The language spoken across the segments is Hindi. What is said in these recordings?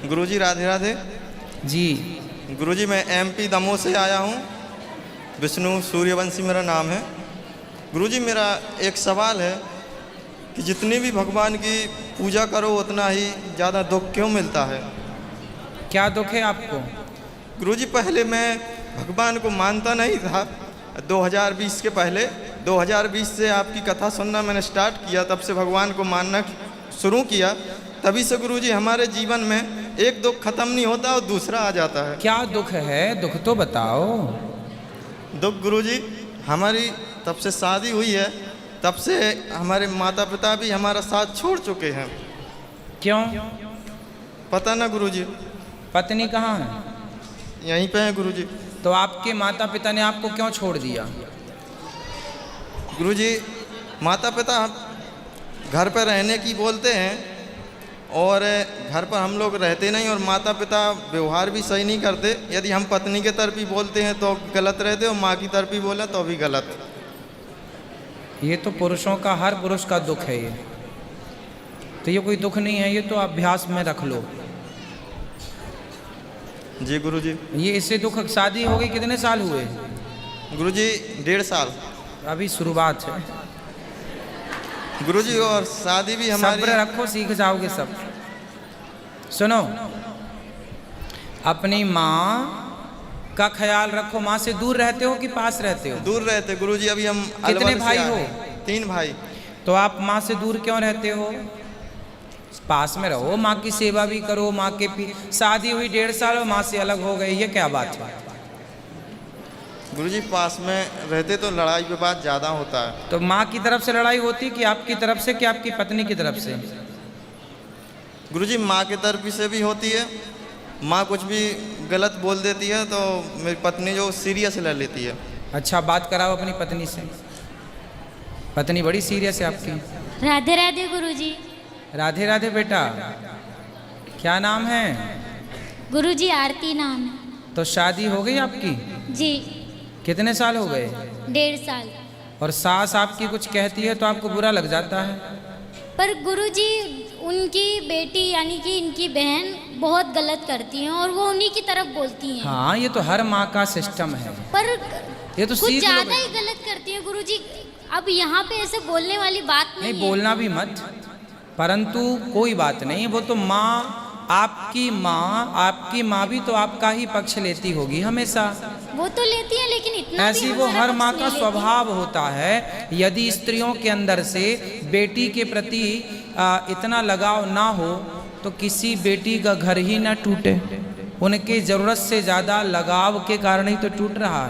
गुरुजी राधे राधे जी। गुरुजी मैं एमपी दमोह से आया हूँ। विष्णु सूर्यवंशी मेरा नाम है। गुरुजी मेरा एक सवाल है कि जितनी भी भगवान की पूजा करो उतना ही ज़्यादा दुख क्यों मिलता है? क्या दुख है आपको? गुरुजी पहले मैं भगवान को मानता नहीं था। 2020 के पहले 2020 से आपकी कथा सुनना मैंने स्टार्ट किया, तब से भगवान को मानना शुरू किया। तभी से गुरुजी हमारे जीवन में एक दुख खत्म नहीं होता और दूसरा आ जाता है। क्या दुख है? दुख तो बताओ। दुख गुरुजी हमारी तब से शादी हुई है, तब से हमारे माता पिता भी हमारा साथ छोड़ चुके हैं। क्यों? पता ना गुरुजी। पत्नी कहाँ है? यहीं पे है गुरुजी। तो आपके माता पिता ने आपको क्यों छोड़ दिया? गुरुजी माता पिता घर पर रहने की बोलते हैं और घर पर हम लोग रहते नहीं, और माता पिता व्यवहार भी सही नहीं करते। यदि हम पत्नी के तरफ ही बोलते हैं तो गलत रहते, और माँ की तरफ ही बोले तो भी गलत। ये तो पुरुषों का, हर पुरुष का दुख है ये। तो ये कोई दुख नहीं है, ये तो अभ्यास में रख लो। जी गुरुजी। ये इससे दुख। शादी हो गई कितने साल हुए? गुरुजी 1.5 साल। अभी शुरुआत है गुरुजी, और शादी भी हमारी। सब्र रखो, सीख जाओगे सब। सुनो, अपनी माँ का ख्याल रखो। माँ से दूर रहते हो कि पास रहते हो? दूर रहते गुरुजी। अभी हम कितने भाई हो? 3 भाई। तो आप माँ से दूर क्यों रहते हो? पास में रहो, माँ की सेवा भी करो। माँ के शादी हुई 1.5 साल और माँ से अलग हो गए, ये क्या बात है? गुरुजी पास में रहते तो लड़ाई विवाद ज़्यादा होता है। तो माँ की तरफ से लड़ाई होती कि आपकी तरफ से, कि आपकी पत्नी की तरफ से? गुरुजी माँ की तरफ से भी होती है। माँ कुछ भी गलत बोल देती है तो मेरी पत्नी जो सीरियस ले लेती है। अच्छा, बात कराओ अपनी पत्नी से। पत्नी बड़ी सीरियस है आपकी। राधे राधे गुरुजी। राधे राधे बेटा। क्या नाम है? गुरुजी आरती नाम है। तो शादी हो गई आपकी? जी। कितने साल हो गए? 1.5 साल। और सास आपकी कुछ कहती है तो आपको बुरा लग जाता है? पर गुरुजी उनकी बेटी यानी कि इनकी बहन बहुत गलत करती हैं और वो उन्हीं की तरफ बोलती हैं। हाँ, ये तो हर माँ का सिस्टम है। पर ये तो कुछ सीख लो ज्यादा ही गलत करती हैं गुरुजी। अब यहाँ पे ऐसे बोलने वाली बात नहीं है। बोलना भी मत, परंतु कोई बात नहीं। वो तो माँ, आपकी माँ भी तो आपका ही पक्ष लेती होगी हमेशा। वो तो लेती है, लेकिन इतना ऐसी भी वो हमारा हर पक्ष माँ नहीं का लेती। स्वभाव होता है। यदि स्त्रियों के अंदर से बेटी के प्रति इतना लगाव ना हो तो किसी बेटी का घर ही ना टूटे। उनके जरूरत से ज्यादा लगाव के कारण ही तो टूट रहा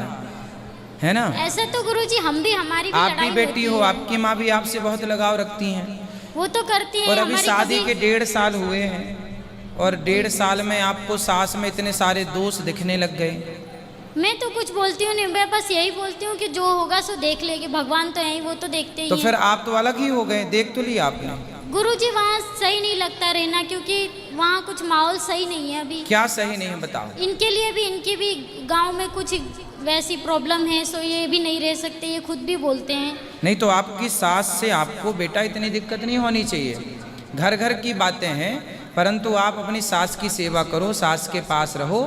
है ना? ऐसा तो गुरुजी हम भी, हमारी भी आप भी लड़ाई बेटी होती हो, है। आपकी माँ भी आपसे बहुत लगाव रखती हैं। वो तो करती है। और अभी हमारी शादी कभी- के 1.5 साल हुए हैं और 1.5 साल में आपको सास में इतने सारे दोष दिखने लग गए। मैं तो कुछ बोलती हूँ नहीं, मैं बस यही बोलती हूँ कि जो होगा सो देख लेगी। भगवान तो है, वो तो देखते ही तो हैं। फिर आप तो अलग ही हो गए, देख तो लिया आपने। गुरुजी वहाँ सही नहीं लगता रहना, क्योंकि वहाँ कुछ माहौल सही नहीं है अभी। क्या सही नहीं है बताओ? इनके लिए भी, इनकी भी गांव में कुछ वैसी प्रॉब्लम है, सो ये भी नहीं रह सकते, ये खुद भी बोलते हैं। नहीं तो आपकी सास से आपको बेटा इतनी दिक्कत नहीं होनी चाहिए। घर घर की बातें हैं, परंतु आप अपनी सास की सेवा करो, सास के पास रहो।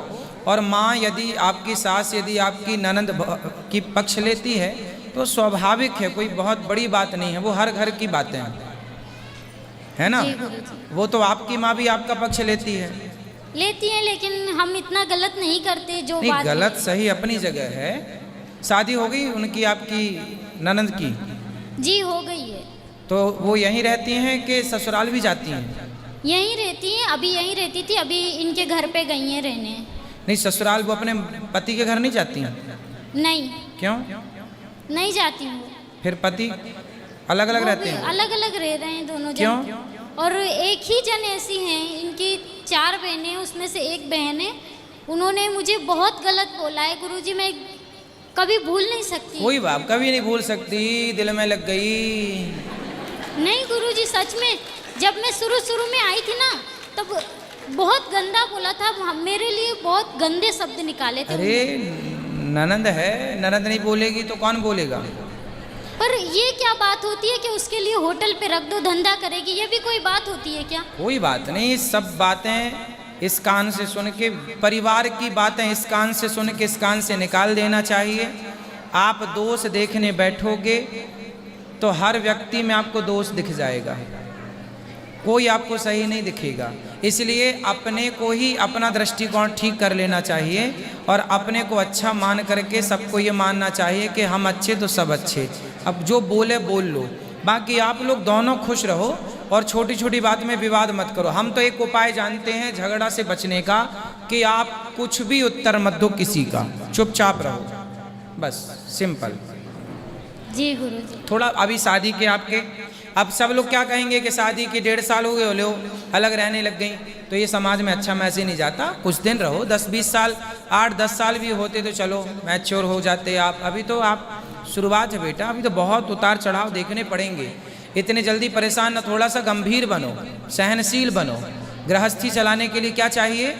और माँ, यदि आपकी सास यदि आपकी ननद की पक्ष लेती है तो स्वाभाविक है, कोई बहुत बड़ी बात नहीं है। वो हर घर की बातें हैं, है ना? जी गुरुजी। वो तो आपकी माँ भी आपका पक्ष लेती है। लेती हैं, लेकिन हम इतना गलत नहीं करते जो नहीं, बात गलत सही अपनी जगह है। शादी हो गई उनकी, आपकी ननद की? जी हो गई है। तो वो यहीं रहती हैं कि ससुराल भी जाती हैं? यहीं रहती हैं, अभी यहीं रहती थी, अभी इनके घर पे गई हैं रहने। नहीं, ससुराल वो अपने पति के घर नहीं जाती हैं? नहीं, क्यों? नहीं जाती हूँ। फिर पति अलग अलग रहते हैं? अलग अलग रह रहे हैं दोनों क्यों? जन। और एक ही जन ऐसी हैं, इनकी 4 बहनें, उसमें से एक बहन है, उन्होंने मुझे बहुत गलत बोला है गुरुजी। मैं कभी भूल नहीं सकती। कोई बात कभी नहीं भूल सकती, दिल में लग गई। नहीं गुरुजी, सच में जब मैं शुरू में आई थी ना, तब बहुत गंदा बोला था, मेरे लिए बहुत गंदे शब्द निकाले थे। अरे ननद है, ननद नहीं बोलेगी तो कौन बोलेगा? पर ये क्या बात होती है कि उसके लिए होटल पे रख दो, धंधा करेगी, ये भी कोई बात होती है क्या? कोई बात नहीं, सब बातें इस कान से सुन के, परिवार की बातें इस कान से सुन के इस कान से निकाल देना चाहिए। आप दोष देखने बैठोगे तो हर व्यक्ति में आपको दोष दिख जाएगा, कोई आपको सही नहीं दिखेगा। इसलिए अपने को ही अपना दृष्टिकोण ठीक कर लेना चाहिए और अपने को अच्छा मान करके सबको ये मानना चाहिए कि हम अच्छे तो सब अच्छे। अब जो बोले बोल लो, बाकी आप लोग दोनों खुश रहो और छोटी छोटी बात में विवाद मत करो। हम तो एक उपाय जानते हैं झगड़ा से बचने का, कि आप कुछ भी उत्तर मत दो किसी का, चुपचाप रहो, बस सिंपल। जी गुरुजी। थोड़ा अभी शादी के आपके, अब सब लोग क्या कहेंगे कि शादी के 1.5 साल हो गए, हो लो अलग रहने लग गई, तो ये समाज में अच्छा मैसेज नहीं जाता। कुछ दिन रहो, 10-20 साल, 8-10 साल भी होते तो चलो मैच्योर हो जाते आप। अभी तो आप शुरुआत है बेटा, अभी तो बहुत उतार चढ़ाव देखने पड़ेंगे। इतने जल्दी परेशान न, थोड़ा सा गंभीर बनो, सहनशील बनो। गृहस्थी चलाने के लिए क्या चाहिए?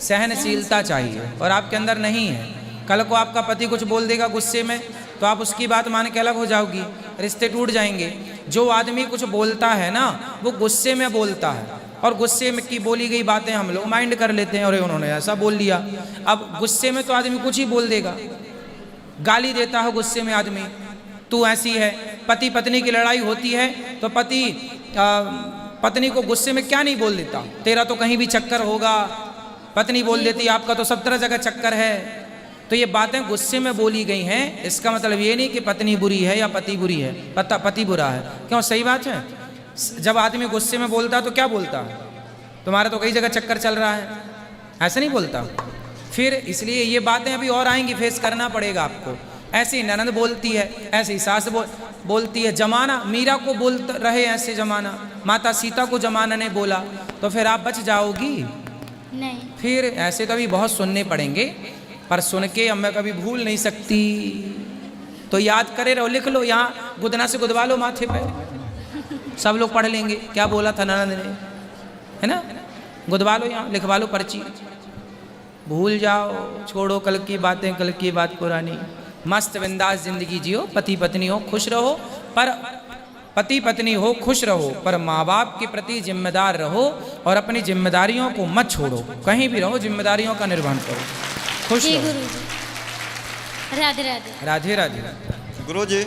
सहनशीलता चाहिए, और आपके अंदर नहीं है। कल को आपका पति कुछ बोल देगा गुस्से में तो आप उसकी बात मान के अलग हो जाओगी, रिश्ते टूट जाएंगे। जो आदमी कुछ बोलता है ना, वो गुस्से में बोलता है, और गुस्से में की बोली गई बातें हम लोग माइंड कर लेते हैं, और उन्होंने ऐसा बोल दिया। अब गुस्से में तो आदमी कुछ ही बोल देगा, गाली देता है गुस्से में आदमी, तू ऐसी है। पति पत्नी की लड़ाई होती है तो पति पत्नी को गुस्से में क्या नहीं बोल देता, तेरा तो कहीं भी चक्कर होगा। पत्नी बोल देती आपका तो सब तरह जगह चक्कर है। तो ये बातें गुस्से में बोली गई हैं, इसका मतलब ये नहीं कि पत्नी बुरी है या पति बुरी है, पति बुरा है। क्यों? सही बात है। जब आदमी गुस्से में बोलता तो क्या बोलता है, तुम्हारा तो कई जगह चक्कर चल रहा है, ऐसा नहीं बोलता। फिर इसलिए ये बातें अभी और आएंगी, फेस करना पड़ेगा आपको। ऐसे ही ननद बोलती है, ऐसे ही सास बोलती है। जमाना मीरा को बोल रहे ऐसे जमाना, माता सीता को जमाना ने बोला, तो फिर आप बच जाओगी नहीं। फिर ऐसे तो अभी बहुत सुनने पड़ेंगे, पर सुन के अब मैं कभी भूल नहीं सकती, तो याद करे रहो, लिख लो, यहाँ गुदना से गुदवा लो माथे पे, सब लोग पढ़ लेंगे क्या बोला था ननद ने, है ना। गुदवा लो, यहाँ लिखवा लो पर्ची, भूल जाओ, छोड़ो कल की बातें, कल की बात पुरानी। मस्त बिंदास जिंदगी जियो, पति पत्नी हो खुश रहो, पर पति पत्नी हो खुश रहो, पर माँ बाप के प्रति जिम्मेदार रहो और अपनी जिम्मेदारियों को मत छोड़ो। कहीं भी रहो जिम्मेदारियों का निर्वहन करो, खुश जी रहो। गुरुजी। राधे राधे। राधे राधे। गुरुजी,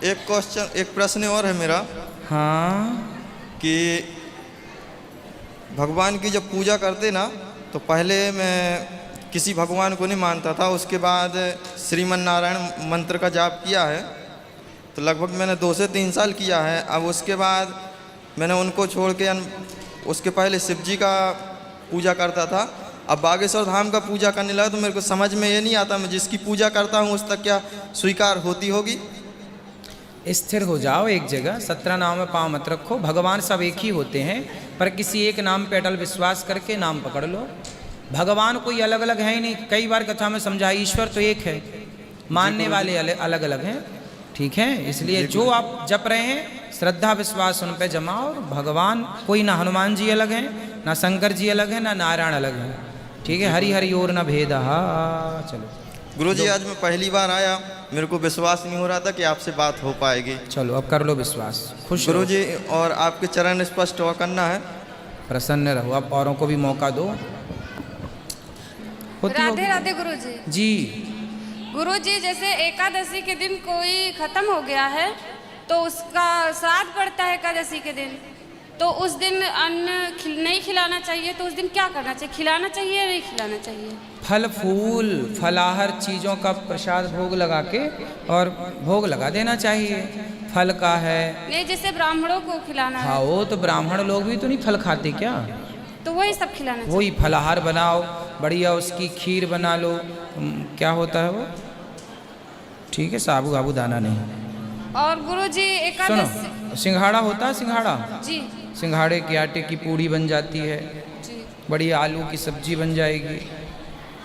एक क्वेश्चन, एक प्रश्न और है मेरा, हाँ, कि भगवान की जब पूजा करते ना, तो पहले मैं किसी भगवान को नहीं मानता था। उसके बाद श्रीमन नारायण मंत्र का जाप किया है, तो लगभग मैंने 2 से 3 साल किया है। अब उसके बाद मैंने उनको छोड़ के उसके पहले शिव जी का पूजा करता था। अब बागेश्वर धाम का पूजा करने लगा तो मेरे को समझ में ये नहीं आता, मैं जिसकी पूजा करता हूँ उस तक क्या स्वीकार होती होगी? स्थिर हो जाओ एक जगह, 17 नाम में पाँव मत रखो। भगवान सब एक ही होते हैं, पर किसी एक नाम पे अटल विश्वास करके नाम पकड़ लो। भगवान कोई अलग अलग है ही नहीं। कई बार कथा में समझा, ईश्वर तो एक है, मानने वाले अलग अलग हैं, ठीक है। इसलिए जो आप जप रहे हैं श्रद्धा विश्वास उन पे जमाओ। और भगवान कोई ना हनुमान जी अलग हैं, ना शंकर जी अलग हैं, ना नारायण अलग हैं, ठीक है। हरि हरि और न भेद। चलो गुरुजी, आज मैं पहली बार आया, मेरे को विश्वास नहीं हो रहा था कि आपसे बात हो पाएगी। चलो अब कर लो विश्वास, खुश रहो। गुरुजी, और आपके चरण स्पष्ट हुआ करना है, प्रसन्न रहो, अब औरों को भी मौका दो। राधे राधे गुरुजी। जी गुरुजी, जैसे एकादशी के दिन कोई खत्म हो गया है तो उसका श्राद्ध पड़ता है एकादशी के दिन, तो उस दिन अन्न नहीं खिलाना चाहिए, तो उस दिन क्या करना चाहिए? खिलाना चाहिए या नहीं खिलाना चाहिए? फल फूल फलाहार चीज़ों का प्रसाद भोग लगा के और भोग लगा देना चाहिए। फल का है नहीं, जैसे ब्राह्मणों को खिलाना है। हाँ, वो तो ब्राह्मण लोग भी तो नहीं फल खाते क्या, तो वही सब खिलाना चाहिए। वही फलाहार बनाओ, बढ़िया उसकी खीर बना लो। क्या होता है वो, ठीक है, साबू आबू दाना नहीं। और गुरुजी एकादशी, सुनो, सिंघाड़ा होता है, सिंघाड़ा, जी सिंघाड़े के आटे की पूड़ी बन जाती है, जी, बढ़िया आलू की सब्जी बन जाएगी,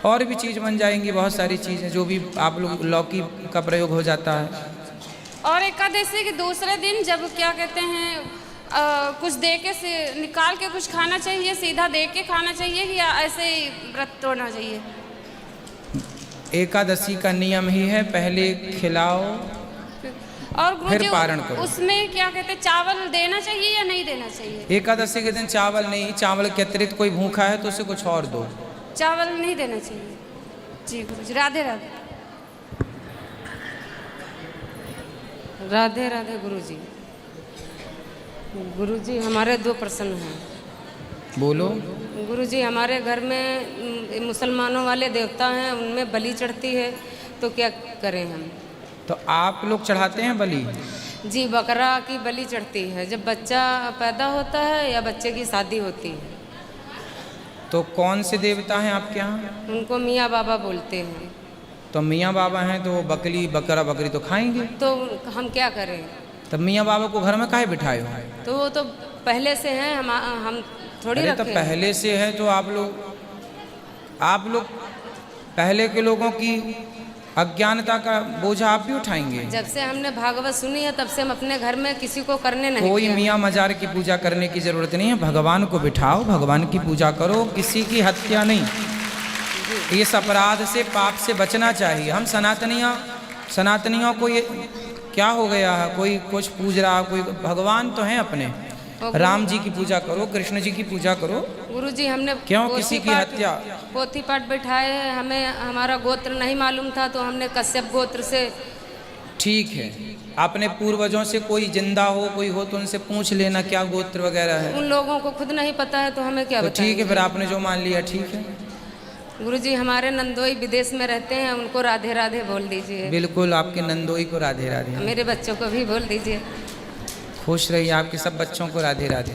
और भी चीज़ बन जाएंगी, बहुत सारी चीज़ें जो भी आप लोग, लौकी का प्रयोग हो जाता है। और एकादशी के दूसरे दिन जब क्या कहते हैं कुछ दे के से निकाल के कुछ खाना चाहिए, सीधा दे के खाना चाहिए, या ऐसे ही व्रत तोड़ना चाहिए? एकादशी का नियम ही है, पहले खिलाओ, और गुरु फिर जी पारण करो। उसमें क्या कहते हैं, चावल देना चाहिए या नहीं देना चाहिए? एकादशी के दिन चावल नहीं, चावल के अतिरिक्त कोई भूखा है तो उसे कुछ और दो। चावल नहीं देना चाहिए। जी गुरु जी, राधे राधे। राधे राधे गुरु जी। गुरु जी हमारे 2 प्रश्न हैं। बोलो। गुरु जी हमारे घर में मुसलमानों वाले देवता हैं, उनमें बलि चढ़ती है, तो क्या करें हम? तो आप लोग चढ़ाते हैं बलि? जी, बकरा की बलि चढ़ती है जब बच्चा पैदा होता है या बच्चे की शादी होती है। तो कौन से देवता हैं आपके यहाँ? उनको मियाँ बाबा बोलते हैं। तो मियाँ बाबा हैं तो वो बकरी बकरा बकरी तो खाएंगे। तो हम क्या करें? तब मियाँ बाबा को घर में काहे बिठाए हो? तो वो तो पहले से हैं, हम थोड़ी अरे रखे तो हैं। पहले से है तो आप लोग पहले के लोगों की अज्ञानता का बोझा आप भी उठाएंगे। जब से हमने भागवत सुनी है तब से हम अपने घर में किसी को करने नहीं कोई दिया। मियाँ मजार की पूजा करने की जरूरत नहीं है, भगवान को बिठाओ, भगवान की पूजा करो, किसी की हत्या नहीं। इस अपराध से पाप से बचना चाहिए। हम सनातनियों को ये क्या हो गया है, कोई कुछ पूज रहा, कोई भगवान तो हैं अपने। राम जी की पूजा करो, कृष्ण जी की पूजा करो। गुरु जी हमने क्यों किसी की हत्या? पोथी पाठ बैठाए हैं, हमें हमारा गोत्र नहीं मालूम था तो हमने कश्यप गोत्र से। ठीक है, अपने पूर्वजों से कोई जिंदा हो कोई हो तो उनसे पूछ लेना क्या गोत्र वगैरह है। उन लोगों को खुद नहीं पता है तो हमें क्या तो बताएंगे? ठीक है, फिर आपने जो मान लिया ठीक है। गुरु जी हमारे नंदोई विदेश में रहते हैं, उनको राधे राधे बोल दीजिए। बिल्कुल, आपके नंदोई को राधे राधे। मेरे बच्चों को भी बोल दीजिए। खुश रहिए, आपके सब बच्चों को राधे राधे।